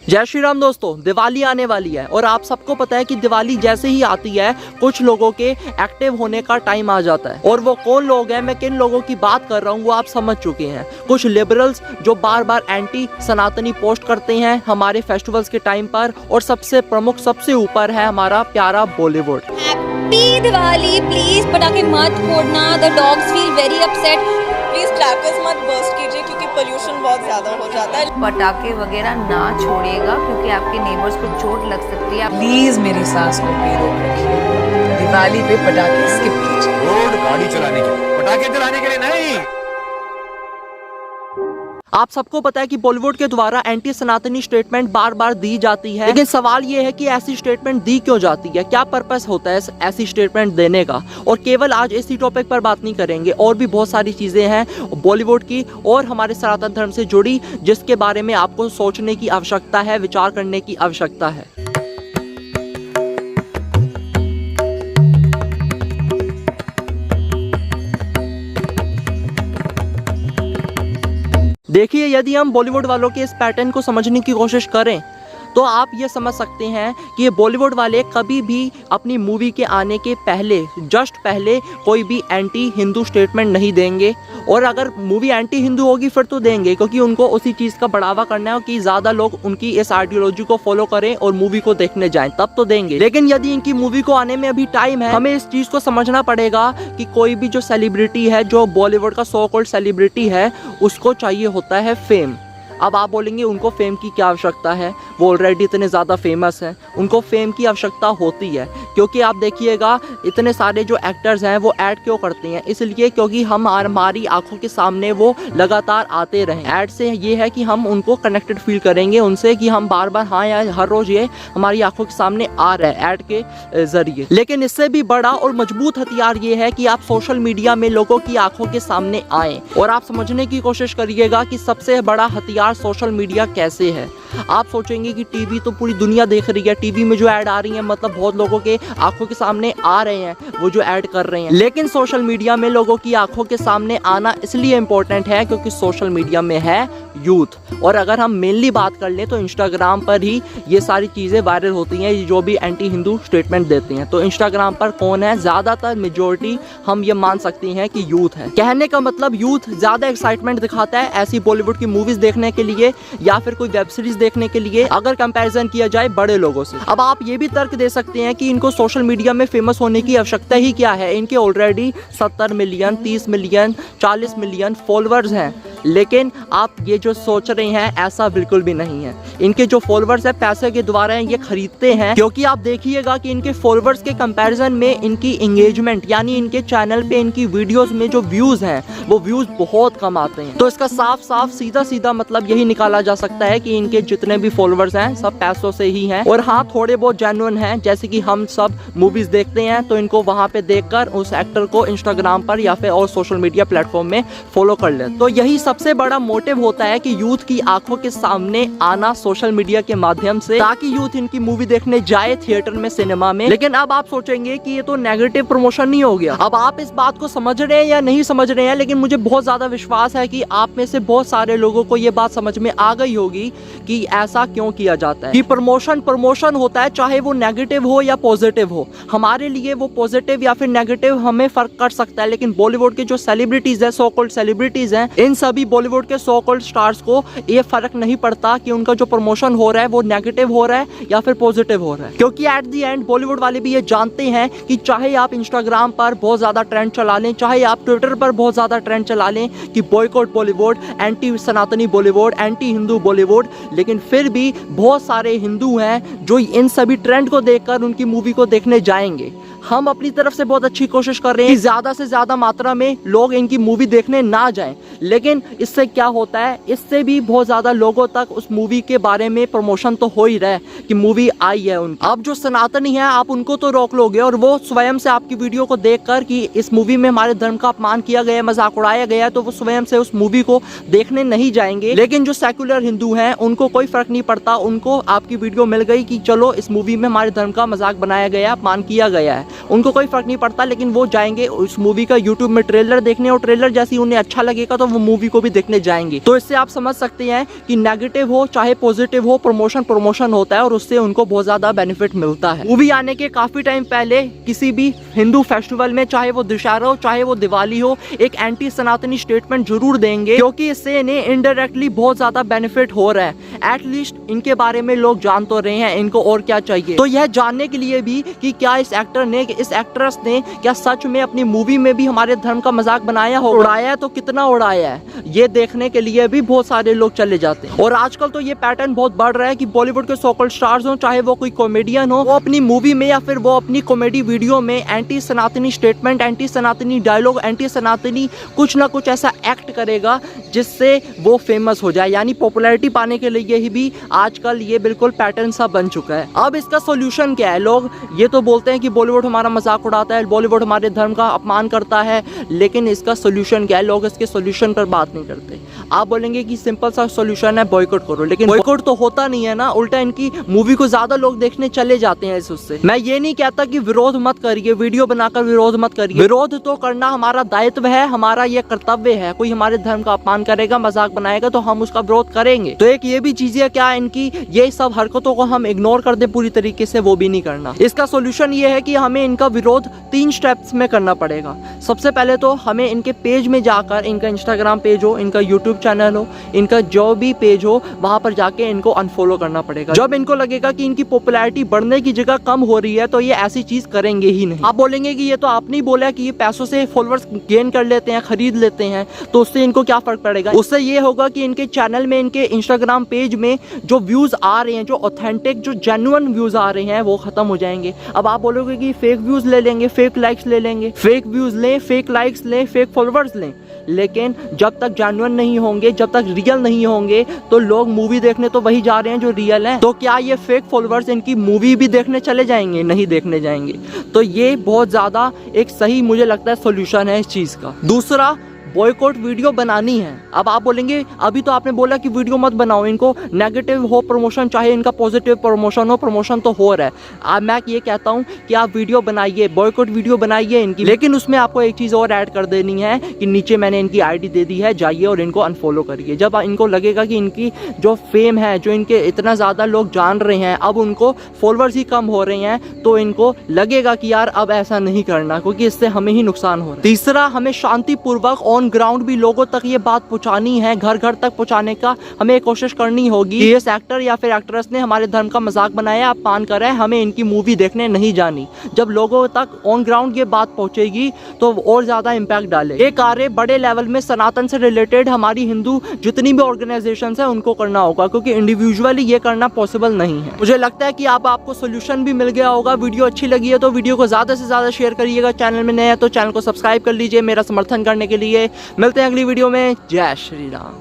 जय श्री राम दोस्तों, दिवाली आने वाली है और आप सबको पता है कि दिवाली जैसे ही आती है कुछ लोगों के एक्टिव होने का टाइम आ जाता है। और वो कौन लोग हैं, मैं किन लोगों की बात कर रहा हूँ वो आप समझ चुके हैं। कुछ लिबरल्स जो बार बार एंटी सनातनी पोस्ट करते हैं हमारे फेस्टिवल्स के टाइम पर, और सबसे प्रमुख सबसे ऊपर है हमारा प्यारा बॉलीवुड। हैप्पी दिवाली, प्लीज पटाखे मत फोड़ना, the dogs feel very upset. Please crackers मत बर्स्ट कीजिए क्योंकि पोल्यूशन बहुत ज्यादा हो जाता है। पटाखे वगैरह ना छोड़िएगा क्योंकि आपके नेबर्स को चोट लग सकती है। प्लीज मेरी सांस को बेरोक रखिए। दिवाली पे पटाखे स्किप कीजिए। रोड गाड़ी चलाने के लिए, पटाखे चलाने के लिए नहीं। आप सबको पता है कि बॉलीवुड के द्वारा एंटी सनातनी स्टेटमेंट बार बार दी जाती है, लेकिन सवाल ये है कि ऐसी स्टेटमेंट दी क्यों जाती है, क्या पर्पस होता है ऐसी स्टेटमेंट देने का। और केवल आज इसी टॉपिक पर बात नहीं करेंगे, और भी बहुत सारी चीजें हैं बॉलीवुड की और हमारे सनातन धर्म से जुड़ी जिसके बारे में आपको सोचने की आवश्यकता है, विचार करने की आवश्यकता है। देखिए, यदि हम बॉलीवुड वालों के इस पैटर्न को समझने की कोशिश करें तो आप ये समझ सकते हैं कि ये बॉलीवुड वाले कभी भी अपनी मूवी के आने के पहले जस्ट पहले कोई भी एंटी हिंदू स्टेटमेंट नहीं देंगे। और अगर मूवी एंटी हिंदू होगी फिर तो देंगे, क्योंकि उनको उसी चीज़ का बढ़ावा करना है कि ज़्यादा लोग उनकी इस आइडियोलॉजी को फॉलो करें और मूवी को देखने जाएं, तब तो देंगे। लेकिन यदि इनकी मूवी को आने में अभी टाइम है, हमें इस चीज़ को समझना पड़ेगा कि कोई भी जो सेलिब्रिटी है, जो बॉलीवुड का सो कॉल्ड सेलिब्रिटी है, उसको चाहिए होता है फेम। अब आप बोलेंगे उनको फेम की क्या आवश्यकता है, वो ऑलरेडी इतने ज़्यादा फेमस हैं। उनको फेम की आवश्यकता होती है क्योंकि आप देखिएगा इतने सारे जो एक्टर्स हैं वो ऐड क्यों करते हैं, इसलिए क्योंकि हमारी आंखों के सामने वो लगातार आते रहें। ऐड से ये है कि हम उनको कनेक्टेड फील करेंगे उनसे, कि हम बार बार हाँ यार हर रोज़ ये हमारी आंखों के सामने आ रहा है ऐड के ज़रिए। लेकिन इससे भी बड़ा और मजबूत हथियार ये है कि आप सोशल मीडिया में लोगों की आंखों के सामने आएँ और आप समझने की कोशिश करिएगा कि सबसे बड़ा हथियार सोशल मीडिया कैसे है। आप सोचेंगे कि टीवी तो पूरी दुनिया देख रही है, टीवी में जो ऐड आ रही है मतलब बहुत लोगों के आंखों के सामने आ रहे हैं वो जो ऐड कर रहे हैं। लेकिन सोशल मीडिया में लोगों की आंखों के सामने आना इसलिए इम्पोर्टेंट है क्योंकि सोशल मीडिया में है यूथ। और अगर हम मेनली बात कर लें तो इंस्टाग्राम पर ही ये सारी चीज़ें वायरल होती हैं जो भी एंटी हिंदू स्टेटमेंट देते हैं। तो इंस्टाग्राम पर कौन है, ज़्यादातर मेजोरिटी हम ये मान सकते हैं कि यूथ है। कहने का मतलब यूथ ज़्यादा एक्साइटमेंट दिखाता है ऐसी बॉलीवुड की मूवीज़ देखने के लिए या फिर कोई वेब सीरीज देखने के लिए, अगर कंपैरिजन किया जाए बड़े लोगों से। अब आप ये भी तर्क दे सकते हैं कि इनको सोशल मीडिया में फेमस होने की आवश्यकता ही क्या है, इनके already 70 million 30 million 40 million followers हैं। लेकिन आप ये जो सोच रहे हैं ऐसा बिल्कुल भी नहीं है। इनके जो फॉलोअर्स है पैसे के द्वारा ये खरीदते हैं, क्योंकि आप देखिएगा कि इनके फॉलोअर्स के कंपैरिजन में इनकी एंगेजमेंट यानी इनके चैनल पे इनकी वीडियोस में जो व्यूज हैं वो व्यूज बहुत कम आते हैं। तो इसका साफ साफ सीधा सीधा मतलब यही निकाला जा सकता है कि इनके जितने भी फॉलोअर्स हैं सब पैसों से ही हैं। और हाँ, थोड़े बहुत जेन्युइन हैं, जैसे कि हम सब मूवीज देखते हैं तो इनको वहां पे देखकर उस एक्टर को इंस्टाग्राम पर या फिर और सोशल मीडिया प्लेटफॉर्म में फॉलो कर ले। तो यही सबसे बड़ा मोटिव होता है कि यूथ की आंखों के सामने आना सोशल मीडिया के माध्यम से, ताकि यूथ इनकी मूवी देखने जाए थिएटर में, सिनेमा में। लेकिन अब आप सोचेंगे कि ये तो नेगेटिव प्रमोशन नहीं हो गया। अब आप इस बात को समझ रहे हैं या नहीं समझ रहे हैं, लेकिन मुझे बहुत ज्यादा विश्वास है कि आप में से बहुत सारे लोगों को ये बात समझ में आ गई होगी कि ऐसा क्यों किया जाता है। कि प्रमोशन होता है, चाहे वो नेगेटिव हो या पॉजिटिव हो। हमारे लिए वो पॉजिटिव या फिर नेगेटिव हमें फर्क कर सकता है, लेकिन बॉलीवुड के जो सेलिब्रिटीज है, सो कॉल्ड सेलिब्रिटीज हैं, इन सभी बॉलीवुड के सो कॉल्ड स्टार्स को ये फर्क नहीं पड़ता कि उनका जो प्रमोशन हो रहा है वो नेगेटिव हो रहा है या फिर पॉजिटिव हो रहा है। क्योंकि एट द एंड बॉलीवुड वाले भी ये जानते हैं कि चाहे आप इंस्टाग्राम पर बहुत ज्यादा ट्रेंड चला लें, चाहे आप ट्विटर पर बहुत ज्यादा ट्रेंड चला लें कि बॉयकॉट बॉलीवुड, एंटी सनातनी बॉलीवुड, एंटी हिंदू बॉलीवुड, लेकिन फिर भी बहुत सारे हिंदू हैं जो इन सभी ट्रेंड को देखकर उनकी मूवी को देखने जाएंगे। हम अपनी तरफ से बहुत अच्छी कोशिश कर रहे हैं कि ज्यादा से ज्यादा मात्रा में लोग इनकी मूवी देखने ना जाएं, लेकिन इससे क्या होता है, इससे भी बहुत ज्यादा लोगों तक उस मूवी के बारे में प्रमोशन तो हो ही रहा है कि मूवी आई है उनकी। अब जो सनातनी है आप उनको तो रोक लोगे और वो स्वयं से आपकी वीडियो को देखकर कि इस मूवी में हमारे धर्म का अपमान किया गया, मजाक उड़ाया गया, तो वो स्वयं से उस मूवी को देखने नहीं जाएंगे। लेकिन जो सेक्युलर हिंदू हैं उनको कोई फर्क नहीं पड़ता, उनको आपकी वीडियो मिल गई कि चलो इस मूवी में हमारे धर्म का मजाक बनाया गया, अपमान किया गया है, उनको कोई फ़र्क नहीं पड़ता, लेकिन वो जाएंगे उस मूवी का यूट्यूब में ट्रेलर देखने, और ट्रेलर जैसे ही उन्हें अच्छा लगेगा तो वो मूवी को भी देखने जाएंगे। तो इससे आप समझ सकते हैं कि नेगेटिव हो चाहे पॉजिटिव हो, प्रमोशन होता है और उससे उनको बहुत ज़्यादा बेनिफिट मिलता है। मूवी आने के काफ़ी टाइम पहले किसी भी हिंदू फेस्टिवल में, चाहे वो दशहरा हो चाहे वो दिवाली हो, एक एंटी सनातनी स्टेटमेंट जरूर देंगे, क्योंकि इससे इन्हें इनडायरेक्टली बहुत ज़्यादा बेनिफिट हो रहा है। एटलीस्ट इनके बारे में लोग जान तो रहे हैं, इनको और क्या चाहिए। तो यह जानने के लिए भी कि क्या इस एक्टर ने, इस एक्ट्रेस ने क्या सच में अपनी मूवी में भी हमारे धर्म का मजाक बनाया हो, उड़ाया है तो कितना उड़ाया है, ये देखने के लिए भी बहुत सारे लोग चले जाते हैं। और आजकल तो ये पैटर्न बहुत बढ़ रहा है कि बॉलीवुड के सो-कॉल्ड स्टार्स हो, चाहे वो कोई कॉमेडियन हो, वो अपनी मूवी में या फिर वो अपनी कॉमेडी वीडियो में एंटी सनातनी स्टेटमेंट, एंटी सनातनी डायलॉग, एंटी सनातनी कुछ ना कुछ ऐसा एक्ट करेगा जिससे वो फेमस हो जाए। यानी पॉपुलैरिटी पाने के लिए ही भी आजकल ये बिल्कुल पैटर्न सा बन चुका है। अब इसका सोल्यूशन क्या है? लोग ये तो बोलते हैं कि बॉलीवुड हमारा मजाक उड़ाता है, बॉलीवुड हमारे धर्म का अपमान करता है, लेकिन इसका सोल्यूशन क्या है? लोग इसके सोल्यूशन पर बात नहीं करते। आप बोलेंगे कि सिंपल सा सोल्यूशन है बॉयकॉट करो, लेकिन बॉयकॉट तो होता नहीं है ना, उल्टा इनकी मूवी को ज्यादा लोग देखने चले जाते हैं उससे। मैं ये नहीं कहता कि विरोध मत करिए, वीडियो बनाकर विरोध मत करिए, विरोध तो करना हमारा दायित्व है, हमारा ये कर्तव्य है। कोई हमारे धर्म का अपमान करेगा, मजाक बनाएगा तो हम उसका विरोध करेंगे। तो एक ये भी चीज है, क्या इनकी ये सब हरकतों को हम इग्नोर कर दें पूरी तरीके से, वो भी नहीं करना। इसका सोल्यूशन ये है कि हमें इनका विरोध 3 स्टेप्स में करना पड़ेगा। सबसे पहले तो हमें इनके पेज में जाकर, इनका इंस्टाग्राम पेज हो, इनका यूट्यूब चैनल हो, इनका जो भी पेज हो, वहां पर जाके इनको अनफॉलो करना पड़ेगा। जब इनको लगेगा कि इनकी पॉपुलैरिटी बढ़ने की जगह कम हो रही है तो ये ऐसी चीज करेंगे ही नहीं। आप बोलेंगे कि ये तो आपने ही बोला कि ये पैसों से फॉलोअर्स गेन कर लेते हैं, खरीद लेते हैं, तो उससे इनको क्या फर्क पड़ेगा? उससे ये होगा कि इनके चैनल में, इनके इंस्टाग्राम पेज में जो व्यूज आ रहे हैं, जो ऑथेंटिक, जो जेन्युइन व्यूज आ रहे हैं, वो खत्म हो जाएंगे। अब आप बोलोगे कि फेक व्यूज ले लेंगे, फेक लाइक्स ले लेंगे, फेक व्यूज लें, फेक लाइक्स लें, फेक फॉलोअर्स लें, लेकिन जब तक जेन्युइन नहीं होंगे, जब तक रियल नहीं होंगे, तो लोग मूवी देखने तो वही जा रहे हैं जो रियल है। तो क्या ये फेक फॉलोअर्स इनकी मूवी भी देखने चले जाएंगे? नहीं देखने जाएंगे। तो ये बहुत ज्यादा एक सही मुझे लगता है सोल्यूशन है इस चीज का। दूसरा, बॉयकॉट वीडियो बनानी है। अब आप बोलेंगे अभी तो आपने बोला कि वीडियो मत बनाओ, इनको नेगेटिव हो प्रमोशन चाहे इनका पॉजिटिव प्रमोशन हो, प्रमोशन तो हो रहा है। अब मैं ये कहता हूँ कि आप वीडियो बनाइए, बॉयकॉट वीडियो बनाइए इनकी, लेकिन उसमें आपको एक चीज़ और ऐड कर देनी है कि नीचे मैंने इनकी आईडी दे दी है, जाइए और इनको अनफॉलो करिए। जब इनको लगेगा कि इनकी जो फेम है, जो इनके इतना ज़्यादा लोग जान रहे हैं, अब उनको फॉलोअर्स ही कम हो रहे हैं, तो इनको लगेगा कि यार अब ऐसा नहीं करना, क्योंकि इससे हमें ही नुकसान हो रहा है। तीसरा, हमें शांतिपूर्वक ऑन ग्राउंड भी लोगों तक ये बात पहुंचानी है, घर घर तक पहुंचाने का हमें कोशिश करनी होगी। इस एक्टर या फिर एक्ट्रेस ने हमारे धर्म का मजाक बनाया, अपमान कर रहे हैं, हमें इनकी मूवी देखने नहीं जानी। जब लोगों तक ऑन ग्राउंड ये बात पहुंचेगी तो और ज्यादा इम्पैक्ट डाले। ये कार्य बड़े लेवल में सनातन से रिलेटेड हमारी हिंदू जितनी भी ऑर्गेनाइजेशन है उनको करना होगा, क्योंकि इंडिविजुअली ये करना पॉसिबल नहीं है। मुझे लगता है कि आपको सोल्यूशन भी मिल गया होगा। वीडियो अच्छी लगी है तो वीडियो को ज्यादा से ज्यादा शेयर करिएगा। चैनल में नए हैं तो चैनल को सब्सक्राइब कर लीजिए मेरा समर्थन करने के लिए। मिलते हैं अगली वीडियो में। जय श्री राम।